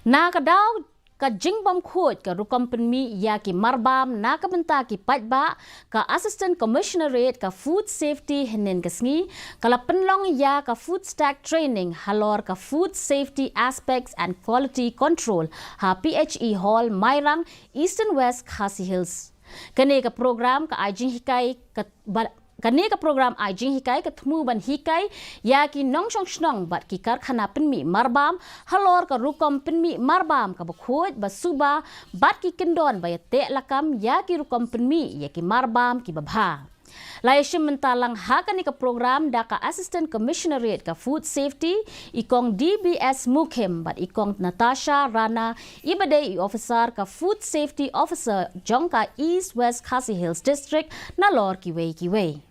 Nakadaw ka jingbam khoj ka rukom penmi ya ki marbam na ka benta ki pajba ka Asst.Commissionerate ka food safety henen kasngi kala Pynlong ya ka Fostac training halor ka food safety aspects and quality control ha PHE hall Mairang East and West KHASI Hills kane ka program ka ajing hikai ka Kani ka program ajing hikai ka thmu ban hikai ya ki nong song snong bat ki karkhana penmi marbam halor ka rukom penmi marbam ka bakhoj basuba bat ki kendon ba te lakam ya ki rukom penmi ya ki marbam ki babha Laishim mentalang hakani ka program da ka Asst.Commissionerate ka food safety ikong DBS Mukhem bat ikong Natasha Rana ibadai officer ka food safety officer jongka East West KHASI Hills District na lor kiway